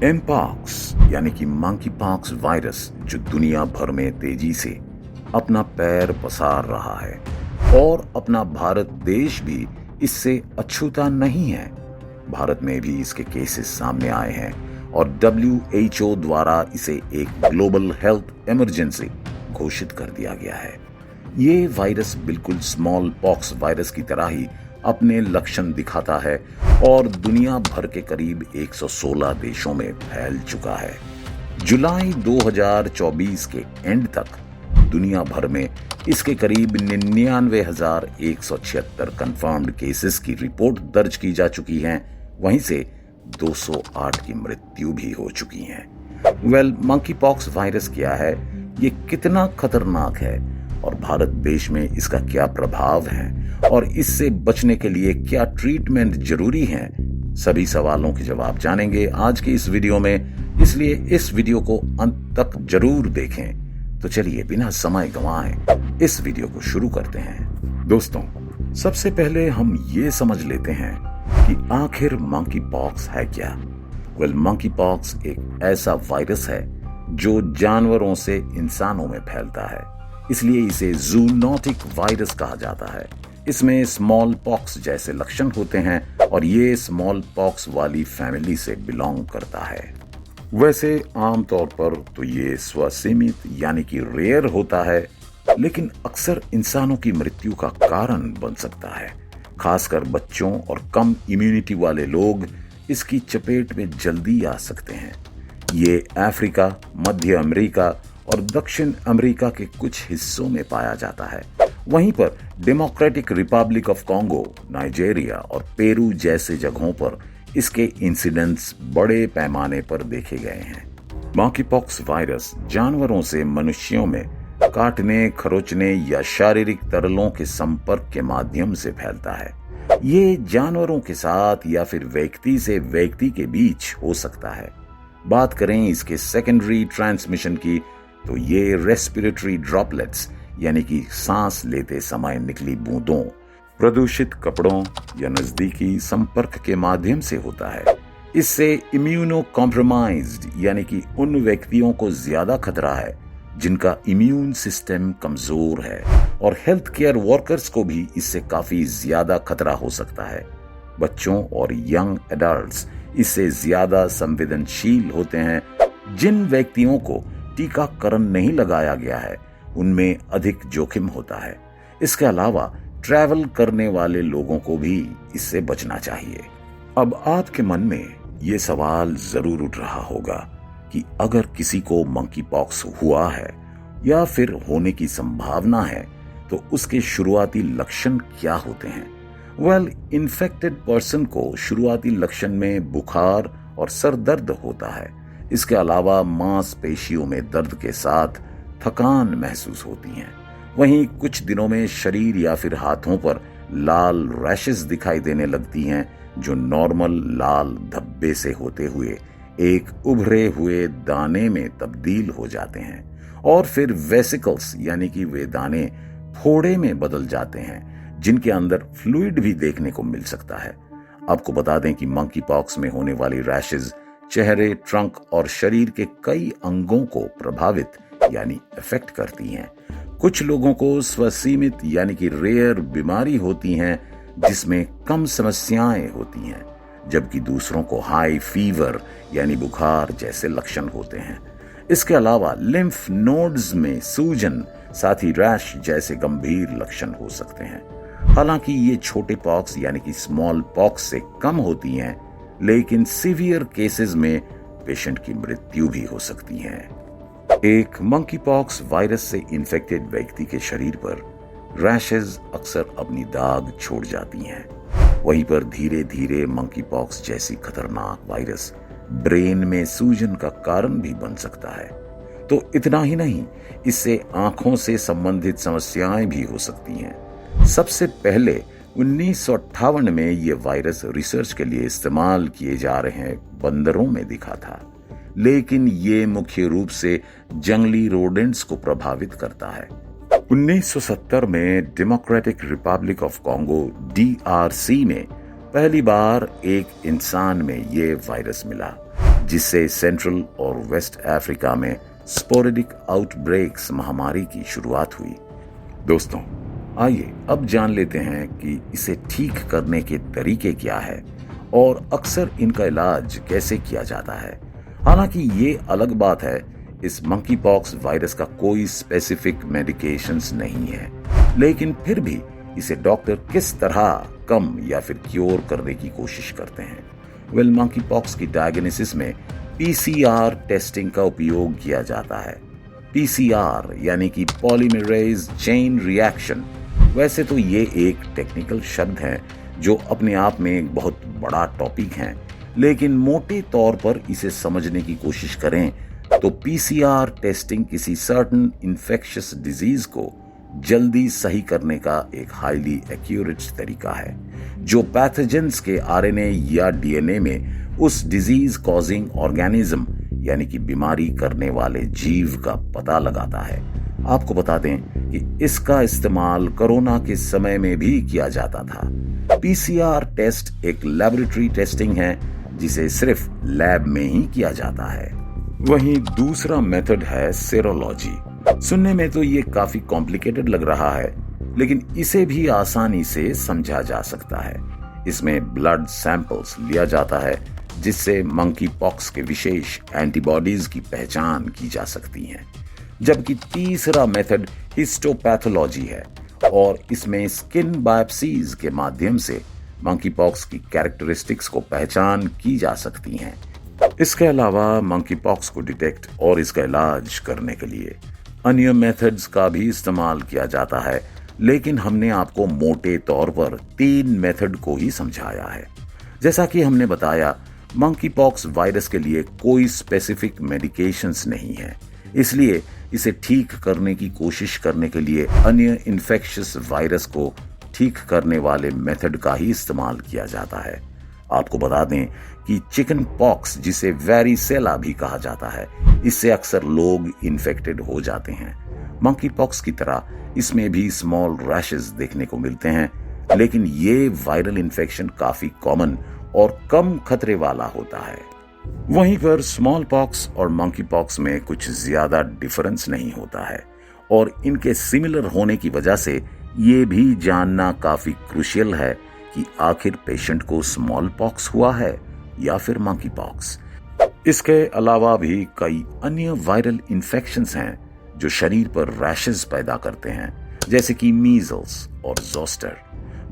Mpox यानी कि monkey pox virus जो दुनिया भर में तेजी से अपना पैर पसार रहा है और अपना भारत देश भी इससे अछूता नहीं है। भारत में भी इसके केसेस सामने आए हैं और WHO द्वारा इसे एक ग्लोबल हेल्थ इमरजेंसी घोषित कर दिया गया है। ये वायरस बिल्कुल स्मॉल पॉक्स वायरस की तरह ही अपने लक्षण दिखाता है और दुनिया भर के करीब 116 देशों में फैल चुका है। जुलाई 2024 के एंड तक दुनिया भर में इसके करीब 99,176 कंफर्म्ड केसेस की रिपोर्ट दर्ज की जा चुकी हैं। वहीं से 208 की मृत्यु भी हो चुकी हैं। मंकी पॉक्स वायरस क्या है, ये कितना खतरनाक है और भारत देश में इसका क्या प्रभाव है और इससे बचने के लिए क्या ट्रीटमेंट जरूरी है, सभी सवालों के जवाब जानेंगे आज के इस वीडियो में। इसलिए इस वीडियो को अंत तक जरूर देखें। तो चलिए बिना समय गंवाए इस वीडियो को शुरू करते हैं। दोस्तों, सबसे पहले हम ये समझ लेते हैं कि आखिर मंकी पॉक्स है क्या। मंकी पॉक्स एक ऐसा वायरस है जो जानवरों से इंसानों में फैलता है, इसलिए इसे जूनोटिक वायरस कहा जाता है। इसमें स्मॉल पॉक्स जैसे लक्षण होते हैं और ये स्मॉल पॉक्स वाली फैमिली से बिलोंग करता है। वैसे आमतौर पर तो ये स्वसीमित यानी कि रेयर होता है, लेकिन अक्सर इंसानों की मृत्यु का कारण बन सकता है। खासकर बच्चों और कम इम्यूनिटी वाले लोग इसकी चपेट में जल्दी आ सकते हैं। ये अफ्रीका, मध्य अमेरिका और दक्षिण अमेरिका के कुछ हिस्सों में पाया जाता है। वहीं पर democratic Republic of Congo, Nigeria और पेरू जैसे जगहों पर इसके इंसिडेंट्स बड़े पैमाने पर देखे गए हैं। मंकी पॉक्स वायरस जानवरों से मनुष्यों में काटने, खरोचने या शारीरिक तरलों के संपर्क के माध्यम से फैलता है। ये जानवरों के साथ या फिर व्यक्ति से व्यक्ति के बीच हो सकता है। बात करें इसके सेकेंडरी ट्रांसमिशन की, तो ये रेस्पिरेटरी ड्रॉपलेट्स यानी कि सांस लेते समय निकली बूंदों, प्रदूषित कपड़ों या नजदीकी संपर्क के माध्यम से होता है। इससे इम्यूनो कॉम्प्रोमाइज्ड यानी कि उन व्यक्तियों को ज्यादा खतरा है जिनका इम्यून सिस्टम कमजोर है, और हेल्थ केयर वर्कर्स को भी इससे काफी ज्यादा खतरा हो सकता है। बच्चों और यंग एडल्ट्स इससे ज्यादा संवेदनशील होते हैं। जिन व्यक्तियों को टीकाकरण नहीं लगाया गया है उनमें अधिक जोखिम होता है। इसके अलावा ट्रैवल करने वाले लोगों को भी इससे बचना चाहिए। अब आपके मन में ये सवाल जरूर उठ रहा होगा कि अगर किसी को मंकी पॉक्स हुआ है या फिर होने की संभावना है तो उसके शुरुआती लक्षण क्या होते हैं। इन्फेक्टेड पर्सन को शुरुआती लक्षण में बुखार और सर दर्द होता है। इसके अलावा मांसपेशियों में दर्द के साथ थकान महसूस होती है। वहीं कुछ दिनों में शरीर या फिर हाथों पर लाल रैशेस दिखाई देने लगती हैं, जो नॉर्मल लाल धब्बे से होते हुए एक उभरे हुए दाने में तब्दील हो जाते हैं और फिर वेसिकल्स यानी कि वे दाने फोड़े में बदल जाते हैं, जिनके अंदर फ्लूइड भी देखने को मिल सकता है। आपको बता दें कि मंकी पॉक्स में होने वाली रैशेस चेहरे, ट्रंक और शरीर के कई अंगों को प्रभावित यानी इफेक्ट करती हैं। कुछ लोगों को स्वसीमित यानी कि रेयर बीमारी होती हैं जिसमें कम समस्याएं होती हैं, जबकि दूसरों को हाई फीवर यानी बुखार जैसे लक्षण होते हैं। इसके अलावा लिम्फ नोड्स में सूजन, साथ ही रैश जैसे गंभीर लक्षण हो सकते हैं। हालांकि ये छोटे पॉक्स यानी कि स्मॉल पॉक्स से कम होती हैं, लेकिन सीवियर केसेस में पेशेंट की मृत्यु भी हो सकती है। एक मंकी पॉक्स वायरस से इन्फेक्टेड व्यक्ति के शरीर पर रैशेस अक्सर अपनी दाग छोड़ जाती हैं। वहीं पर धीरे धीरे मंकी पॉक्स जैसी खतरनाक वायरस ब्रेन में सूजन का कारण भी बन सकता है। तो इतना ही नहीं, इससे आंखों से संबंधित समस्याएं भी हो सकती हैं। सबसे पहले 1958 में यह वायरस रिसर्च के लिए इस्तेमाल किए जा रहे बंदरों में दिखा था, लेकिन ये मुख्य रूप से जंगली रोडेंट्स को प्रभावित करता है। 1970 में democratic Republic of Congo DRC में पहली बार एक इंसान में ये वायरस मिला। जिससे सेंट्रल और वेस्ट अफ्रीका में स्पोरेडिक आउटब्रेक्स महामारी की शुरुआत हुई। दोस्तों, आइए अब जान लेते हैं कि इसे ठीक करने के तरीके क्या है और अक्सर इनका इलाज कैसे किया जाता है। हालांकि ये अलग बात है, इस मंकी पॉक्स वायरस का कोई स्पेसिफिक मेडिकेशंस नहीं है, लेकिन फिर भी इसे डॉक्टर किस तरह कम या फिर क्योर करने की कोशिश करते हैं। मंकी पॉक्स की डायग्नोसिस में पीसीआर टेस्टिंग का उपयोग किया जाता है। पीसीआर यानी कि पॉलीमरेज चेन रिएक्शन। वैसे तो ये एक टेक्निकल शब्द है जो अपने आप में एक बहुत बड़ा टॉपिक है, लेकिन मोटे तौर पर इसे समझने की कोशिश करें तो पीसीआर टेस्टिंग किसी सर्टेन इन्फेक्शियस डिजीज को जल्दी सही करने का एक हाईली एक्यूरेट तरीका है, जो पैथोजेंस के आरएनए या डीएनए में उस डिजीज कॉजिंग ऑर्गेनिज्म यानी कि बीमारी करने वाले जीव का पता लगाता है। आपको बता दें कि इसका इस्तेमाल कोरोना के समय में भी किया जाता था। पीसीआर टेस्ट एक लेबोरेटरी टेस्टिंग है जिसे सिर्फ लैब में ही किया जाता है। वहीं दूसरा मेथड है सेरोलॉजी। सुनने में तो ये काफी कॉम्प्लिकेटेड लग रहा है, लेकिन इसे भी आसानी से समझा जा सकता है। इसमें ब्लड सैंपल्स लिया जाता है जिससे मंकी पॉक्स के विशेष एंटीबॉडीज की पहचान की जा सकती है। जबकि तीसरा मेथड हिस्टोपैथोलॉजी है और इसमें स्किन बायोप्सीज के माध्यम से मंकी पॉक्स की कैरेक्टरिस्टिक्स को पहचान की जा सकती हैं। इसके अलावा मंकी पॉक्स को डिटेक्ट और इसका इलाज करने के लिए अन्य मेथड्स का भी इस्तेमाल किया जाता है, लेकिन हमने आपको मोटे तौर पर 3 मेथड को ही समझाया है। जैसा कि हमने बताया, मंकी पॉक्स वायरस के लिए कोई स्पेसिफिक मेडिकेशंस नहीं है, इसलिए इसे ठीक करने की कोशिश करने के लिए अन्य इन्फेक्शियस वायरस को ठीक करने वाले मेथड का ही इस्तेमाल किया जाता है। आपको बता दें कि चिकन पॉक्स, जिसे वेरिसेला भी कहा जाता है, इससे अक्सर लोग इन्फेक्टेड हो जाते हैं। मंकी पॉक्स की तरह इसमें भी स्मॉल रैशेस देखने को मिलते हैं, लेकिन ये वायरल इन्फेक्शन काफी कॉमन और कम खतरे वाला होता है। वहीं पर स्मॉल पॉक्स और मंकी पॉक्स में कुछ ज्यादा डिफरेंस नहीं होता है और इनके सिमिलर होने की वजह से ये भी जानना काफी क्रूशियल है कि आखिर पेशेंट को स्मॉल पॉक्स हुआ है या फिर मंकी पॉक्स। इसके अलावा भी कई अन्य वायरल इन्फेक्शंस हैं जो शरीर पर रैशेस पैदा करते हैं, जैसे कि मीजल्स और जोस्टर।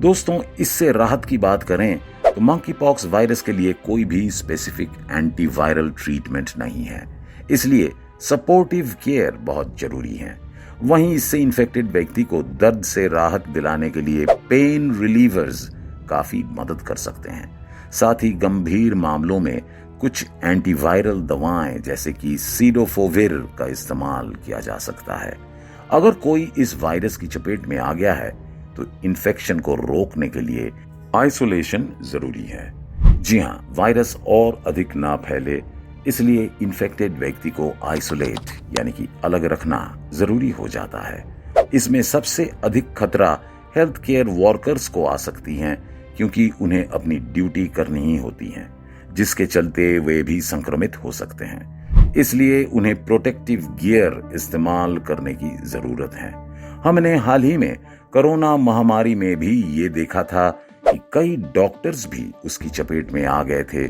दोस्तों, इससे राहत की बात करें तो मंकी पॉक्स वायरस के लिए कोई भी स्पेसिफिक एंटीवायरल ट्रीटमेंट नहीं है, इसलिए सपोर्टिव केयर बहुत जरूरी है। वहीं इससे इन्फेक्टेड व्यक्ति को दर्द से राहत दिलाने के लिए पेन रिलीवर्स काफी मदद कर सकते हैं। साथ ही गंभीर मामलों में कुछ एंटीवायरल दवाएं जैसे कि सीडोफोविर का इस्तेमाल किया जा सकता है। अगर कोई इस वायरस की चपेट में आ गया है तो इन्फेक्शन को रोकने के लिए आइसोलेशन जरूरी है। जी हाँ, वायरस और अधिक ना फैले, इसलिए इन्फेक्टेड व्यक्ति को आइसोलेट यानी कि अलग रखना जरूरी हो जाता है। इसमें सबसे अधिक खतरा हेल्थ केयर वर्कर्स को आ सकती हैं, क्योंकि उन्हें अपनी ड्यूटी करनी ही होती है, जिसके चलते वे भी संक्रमित हो सकते हैं। इसलिए उन्हें प्रोटेक्टिव गियर इस्तेमाल करने की जरूरत है। हमने हाल ही में कोरोना महामारी में भी ये देखा था कि कई डॉक्टर्स भी उसकी चपेट में आ गए थे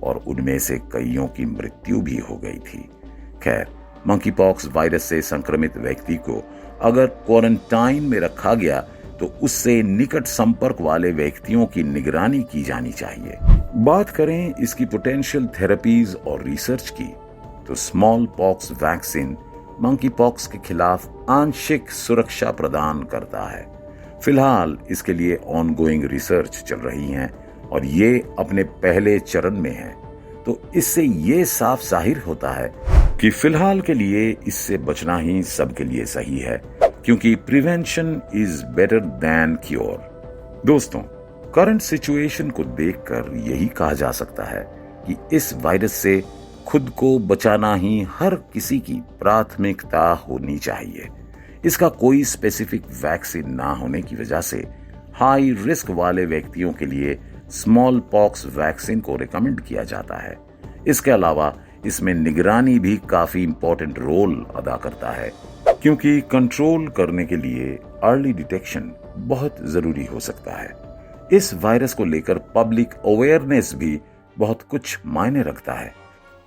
और उनमें से कईयों की मृत्यु भी हो गई थी। खैर, मंकी पॉक्स वायरस से संक्रमित व्यक्ति को अगर क्वारंटाइन में रखा गया तो उससे निकट संपर्क वाले व्यक्तियों की निगरानी की जानी चाहिए। बात करें इसकी पोटेंशियल थेरेपीज और रिसर्च की, तो small pox vaccine monkey pox के खिलाफ आंशिक सुरक्षा प्रदान करता है। फिलहाल इसके लिए ऑनगोइंग रिसर्च चल रही है और ये अपने पहले चरण में है, तो इससे ये साफ जाहिर होता है कि फिलहाल के लिए इससे बचना ही सबके लिए सही है, क्योंकि prevention is better than cure. दोस्तों, करंट सिचुएशन को देखकर यही कहा जा सकता है कि इस वायरस से खुद को बचाना ही हर किसी की प्राथमिकता होनी चाहिए। इसका कोई स्पेसिफिक वैक्सीन ना होने की वजह से हाई रिस्क वाले व्यक्तियों के लिए स्मॉल पॉक्स वैक्सीन को रिकमेंड किया जाता है। इसके अलावा इसमें निगरानी भी काफी इंपॉर्टेंट रोल अदा करता है, क्योंकि कंट्रोल करने के लिए अर्ली डिटेक्शन बहुत जरूरी हो सकता है। इस वायरस को लेकर पब्लिक अवेयरनेस भी बहुत कुछ मायने रखता है।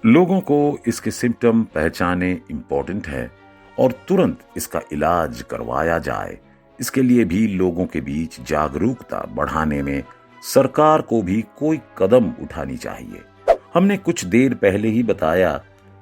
लोगों को इसके सिम्टम पहचाने इंपॉर्टेंट है और तुरंत इसका इलाज करवाया जाए, इसके लिए भी लोगों के बीच जागरूकता बढ़ाने में सरकार को भी कोई कदम उठानी चाहिए। हमने कुछ देर पहले ही बताया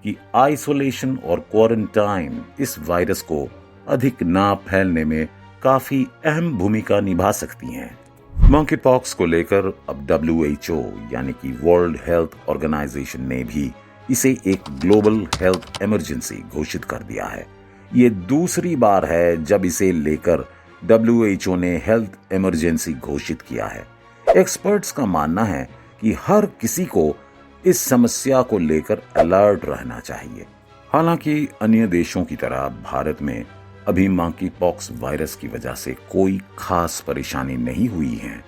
कि आइसोलेशन और क्वारंटाइन इस वायरस को अधिक ना फैलने में काफी अहम भूमिका निभा सकती हैं। मंकी पॉक्स को लेकर अब WHO यानी कि वर्ल्ड हेल्थ ऑर्गेनाइजेशन ने भी इसे एक ग्लोबल हेल्थ इमरजेंसी घोषित कर दिया है। ये दूसरी बार है जब इसे लेकर WHO ने हेल्थ इमरजेंसी घोषित किया है। एक्सपर्ट्स का मानना है कि हर किसी को इस समस्या को लेकर अलर्ट रहना चाहिए। हालांकि अन्य देशों की तरह भारत में अभी मंकी पॉक्स वायरस की वजह से कोई खास परेशानी नहीं हुई है,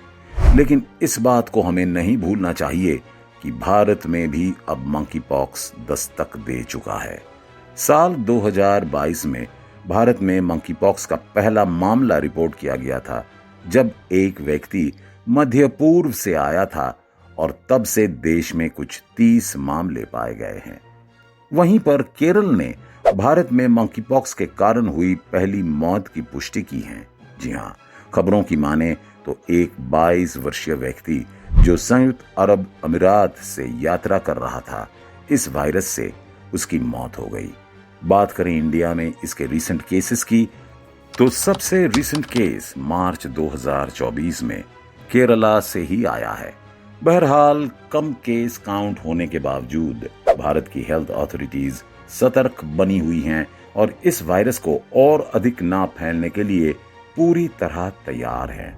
लेकिन इस बात को हमें नहीं भूलना चाहिए कि भारत में भी अब मंकी पॉक्स दस्तक दे चुका है। साल 2022 में भारत में मंकी पॉक्स का पहला मामला रिपोर्ट किया गया था, जब एक व्यक्ति मध्य पूर्व से आया था और तब से देश में कुछ 30 मामले पाए गए हैं। वहीं पर केरल ने भारत में मंकी पॉक्स के कारण हुई पहली मौत की पुष्टि की है। जी हां, खबरों की माने तो एक 22 वर्षीय व्यक्ति जो संयुक्त अरब अमीरात से यात्रा कर रहा था, इस वायरस से उसकी मौत हो गई। बात करें इंडिया में इसके रीसेंट केसेस की, तो सबसे रीसेंट केस मार्च 2024 में केरला से ही आया है। बहरहाल कम केस काउंट होने के बावजूद भारत की हेल्थ अथॉरिटीज सतर्क बनी हुई हैं और इस वायरस को और अधिक ना फैलने के लिए पूरी तरह तैयार हैं।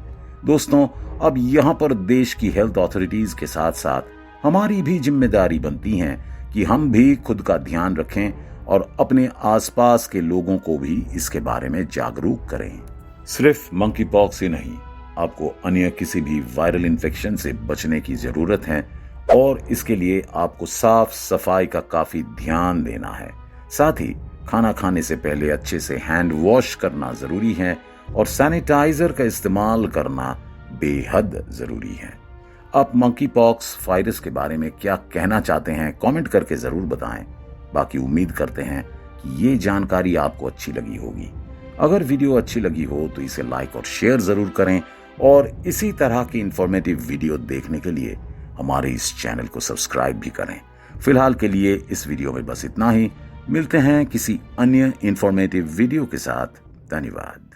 दोस्तों, अब यहाँ पर देश की हेल्थ अथॉरिटीज के साथ साथ हमारी भी जिम्मेदारी बनती है कि हम भी खुद का ध्यान रखें और अपने आसपास के लोगों को भी इसके बारे में जागरूक करें। सिर्फ मंकी पॉक्स ही नहीं, आपको अन्य किसी भी वायरल इन्फेक्शन से बचने की जरूरत है और इसके लिए आपको साफ सफाई का काफी ध्यान देना है। साथ ही खाना खाने से पहले अच्छे से हैंड वॉश करना जरूरी है और सैनिटाइजर का इस्तेमाल करना बेहद जरूरी है। आप मंकी पॉक्स वायरस के बारे में क्या कहना चाहते हैं, कमेंट करके जरूर बताएं। बाकी उम्मीद करते हैं कि ये जानकारी आपको अच्छी लगी होगी। अगर वीडियो अच्छी लगी हो तो इसे लाइक और शेयर जरूर करें और इसी तरह की इंफॉर्मेटिव वीडियो देखने के लिए हमारे इस चैनल को सब्सक्राइब भी करें। फिलहाल के लिए इस वीडियो में बस इतना ही। मिलते हैं किसी अन्य इंफॉर्मेटिव वीडियो के साथ। धन्यवाद।